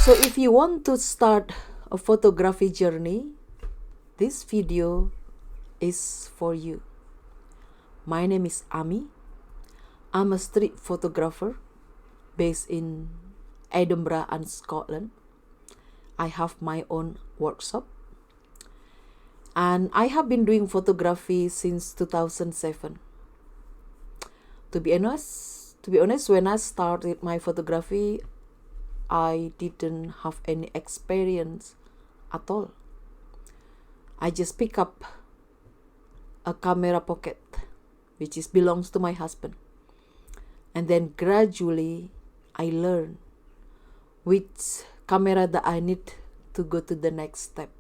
So if you want to start a photography journey, this video is for you. My name is Ami. I'm a street photographer based in Edinburgh and Scotland. I have my own workshop. And I have been doing photography since 2007. To be honest, when I started my photography, I didn't have any experience at all. I just pick up a camera pocket, which belongs to my husband. And then gradually, I learn which camera that I need to go to the next step,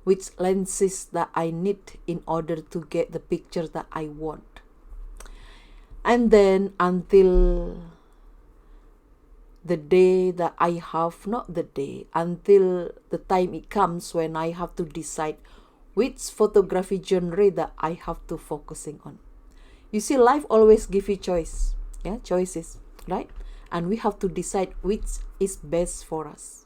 which lenses that I need in order to get the picture that I want. And then until the day that I have, not the day, until the time it comes when I have to decide which photography genre that I have to focusing on. You see, life always give you choices, right? And we have to decide which is best for us.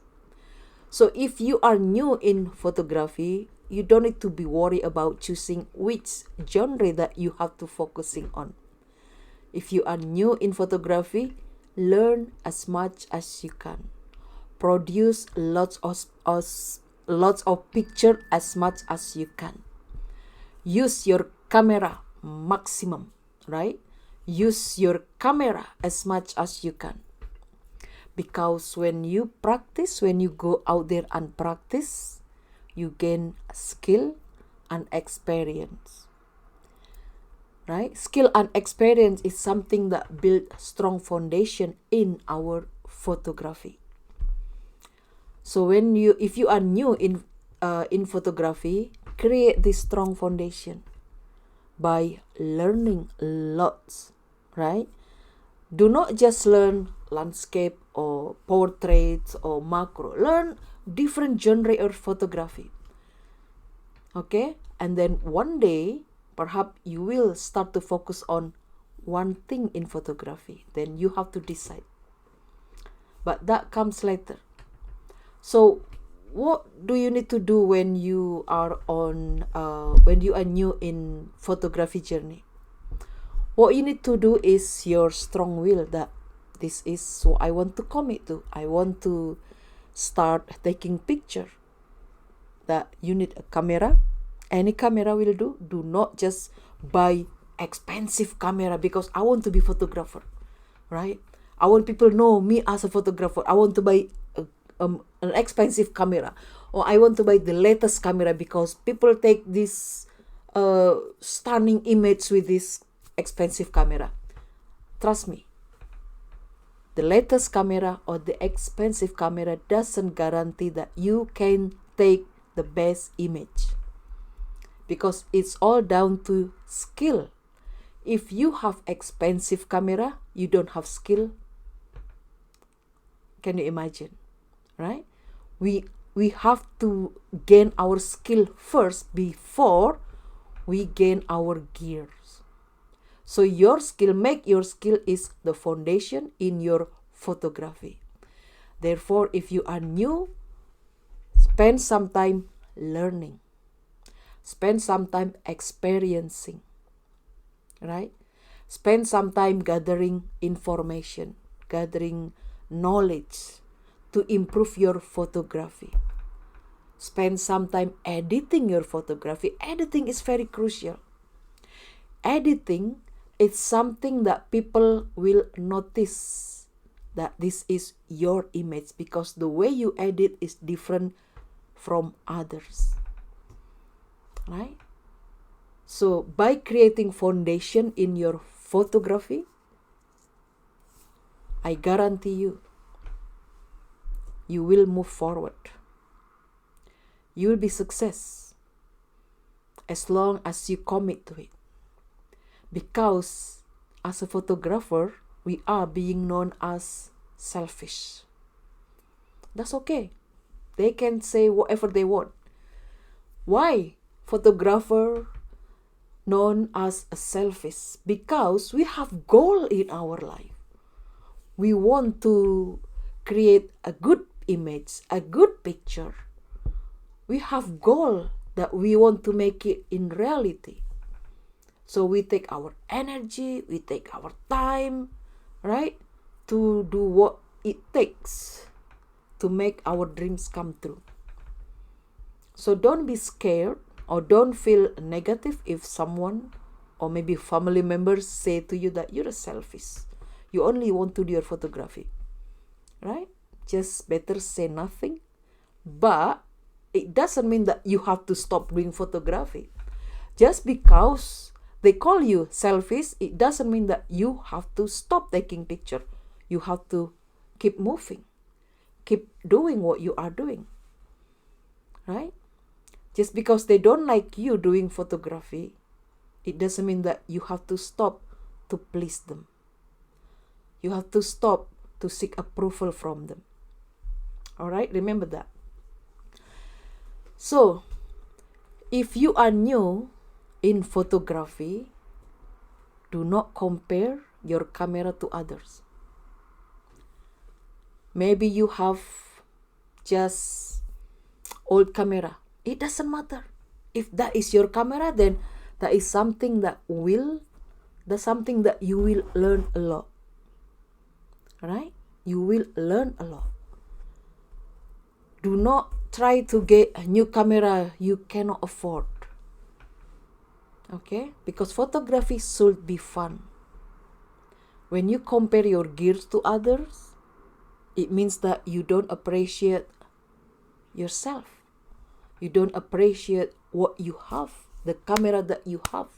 So if you are new in photography, you don't need to be worried about choosing which genre that you have to focusing on. If you are new in photography, learn as much as you can. Produce lots of picture as much as you can. Use your camera maximum, right? Use your camera as much as you can. Because when you practice, when you go out there and practice, you gain skill and experience. Right? Skill and experience is something that build strong foundation in our photography. So if you are new in photography, create this strong foundation by learning lots, right? Do not just learn landscape or portraits or macro. Learn different genre of photography. Okay? And then one day, perhaps you will start to focus on one thing in photography. Then you have to decide. But that comes later. So what do you need to do when you are new in photography journey? What you need to do is your strong will that this is what I want to commit to. I want to start taking picture. That you need a camera. Any camera will do. Do not just buy expensive camera because I want to be photographer, right? I want people know me as a photographer. I want to buy an expensive camera, or I want to buy the latest camera because people take this stunning image with this expensive camera. Trust me, the latest camera or the expensive camera doesn't guarantee that you can take the best image. Because it's all down to skill. If you have expensive camera, you don't have skill. Can you imagine? Right? We have to gain our skill first before we gain our gears. So make your skill is the foundation in your photography. Therefore, if you are new, spend some time learning. Spend some time experiencing, right? Spend some time gathering information, gathering knowledge to improve your photography. Spend some time editing your photography. Editing is very crucial. Editing is something that people will notice that this is your image because the way you edit is different from others. Right? So by creating foundation in your photography, I guarantee you will move forward. You will be success as long as you commit to it. Because as a photographer, we are being known as selfish. That's okay. They can say whatever they want. Why? Photographer known as a selfish because we have goal in our life. We want to create a good image, a good picture. We have goal that we want to make it in reality. So we take our energy, we take our time, right, to do what it takes to make our dreams come true. So don't be scared or don't feel negative if someone or maybe family members say to you that you're selfish. You only want to do your photography, right? Just better say nothing. But it doesn't mean that you have to stop doing photography. Just because they call you selfish, it doesn't mean that you have to stop taking picture. You have to keep moving, keep doing what you are doing, right? Just because they don't like you doing photography, it doesn't mean that you have to stop to please them. You have to stop to seek approval from them. All right, remember that. So, if you are new in photography, do not compare your camera to others. Maybe you have just old camera. It doesn't matter. If that is your camera, then that is something that you will learn a lot. Right? You will learn a lot. Do not try to get a new camera you cannot afford. Okay? Because photography should be fun. When you compare your gears to others, it means that you don't appreciate yourself. You don't appreciate what you have, the camera that you have.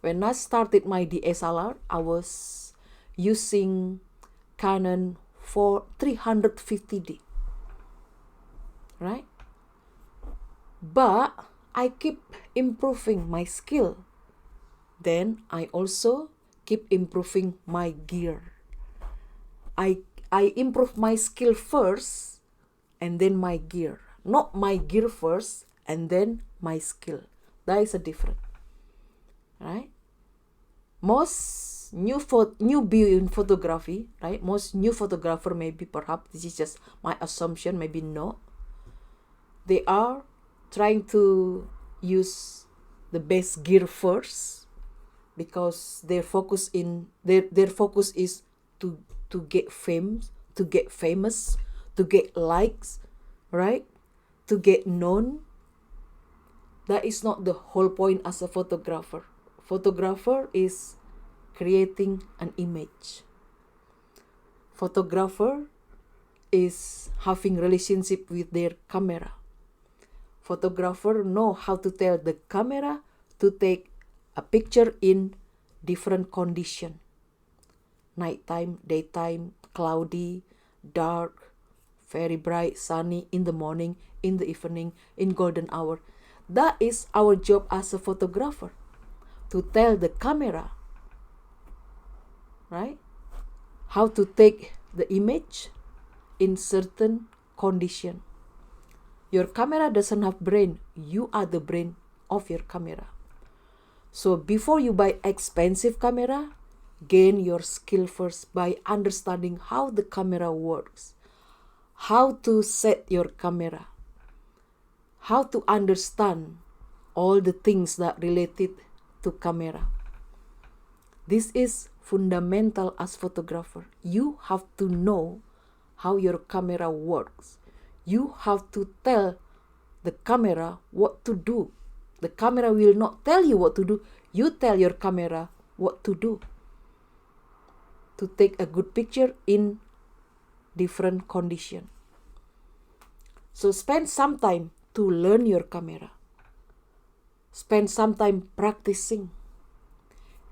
When I started my DSLR, I was using Canon 350D. Right? But I keep improving my skill. Then I also keep improving my gear. I improve my skill first and then my gear. Not my gear first and then my skill. That is a difference. Right? Most newbie in photography, right? Most new photographer, maybe perhaps this is just my assumption, maybe not. They are trying to use the best gear first because their focus is to get fame, to get famous, to get likes, right? To get known. That is not the whole point as a photographer. Photographer is creating an image. Photographer is having relationship with their camera. Photographer know how to tell the camera to take a picture in different condition. Nighttime, daytime, cloudy, dark, very bright, sunny, in the morning, in the evening, in golden hour. That is our job as a photographer, to tell the camera, right, how to take the image in certain condition. Your camera doesn't have brain. You are the brain of your camera. So before you buy expensive camera, gain your skill first by understanding how the camera works, how to set your camera, how to understand all the things that related to camera. This is fundamental as photographer. You have to know how your camera works. You have to tell the camera what to do. The camera will not tell you what to do. You tell your camera what to do to take a good picture in different condition. So spend some time to learn your camera. Spend some time practicing.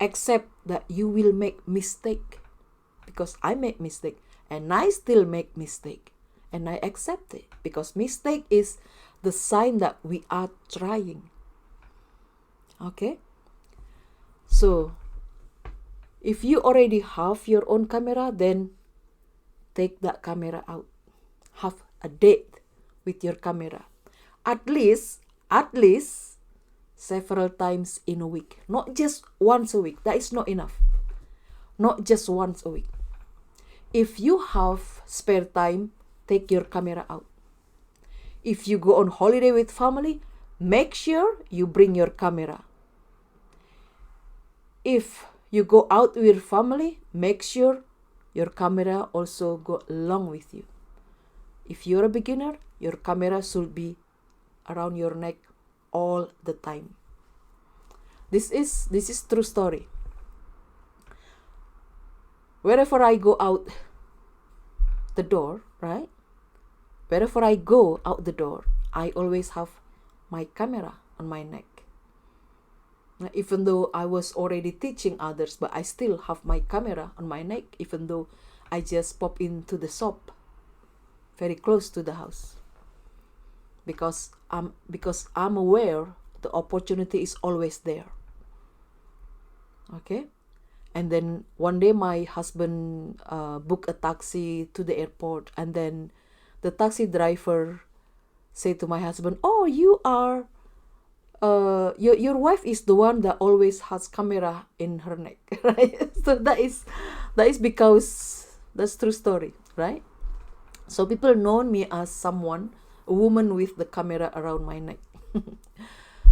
Accept that you will make mistake, because I make mistake and I still make mistake, and I accept it because mistake is the sign that we are trying. Okay? So if you already have your own camera, then take that camera out. Have a date with your camera. At least several times in a week. Not just once a week. That is not enough. Not just once a week. If you have spare time, take your camera out. If you go on holiday with family, make sure you bring your camera. If you go out with family, make sure your camera also go along with you. If you're a beginner, your camera should be around your neck all the time. This is true story. Wherever I go out the door, right? Wherever I go out the door, I always have my camera on my neck. Even though I was already teaching others, but I still have my camera on my neck, even though I just pop into the shop very close to the house. Because I'm aware the opportunity is always there. Okay? And then one day my husband booked a taxi to the airport, and then the taxi driver said to my husband, "Oh, you are your wife is the one that always has camera in her neck," right? So that is because that's true story, right? So people know me as someone, a woman with the camera around my neck.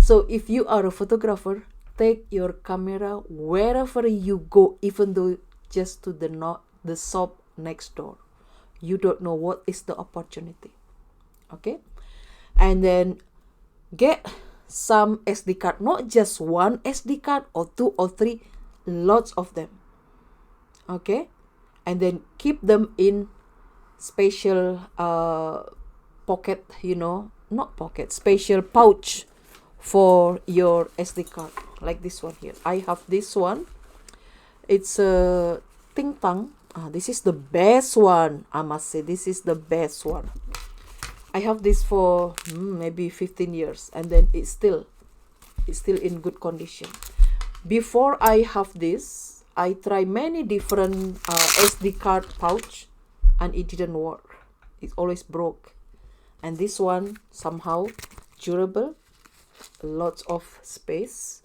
So if you are a photographer, take your camera wherever you go, even though just to the shop next door. You don't know what is the opportunity. Okay? And then get some SD card, not just one SD card or 2 or 3, lots of them. Okay? And then keep them in special pocket, not pocket, special pouch for your SD card, like this one here. I have this one. It's a Ting Tang. This is the best one. I must say, this is the best one. I have this for maybe 15 years, and then it's still in good condition. Before I have this, I tried many different SD card pouch, and it didn't work. It always broke. And this one somehow durable, lots of space,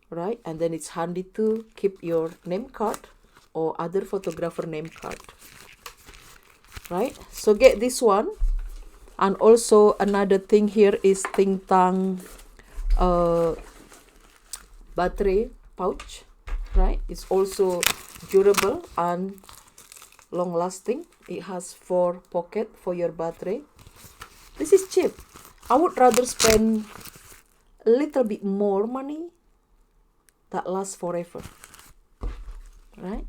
right? And then it's handy to keep your name card or other photographer name card, right? So get this one. And also another thing here is Ting Tang battery pouch, right? It's also durable and long lasting. It has 4 pockets for your battery. This is cheap. I would rather spend a little bit more money that lasts forever, right?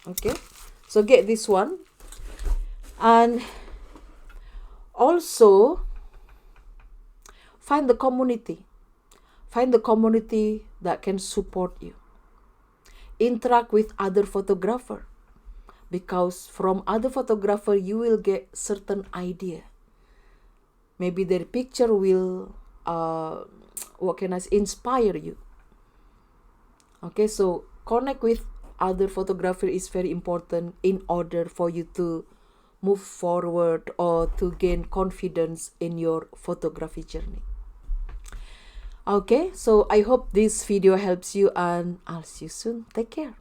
Okay, so get this one. And also find the community that can support you. Interact with other photographer, because from other photographer you will get certain idea. Maybe their picture will inspire you. Okay, so connect with other photographer is very important in order for you to move forward or to gain confidence in your photography journey. Okay, so I hope this video helps you, and I'll see you soon. Take care.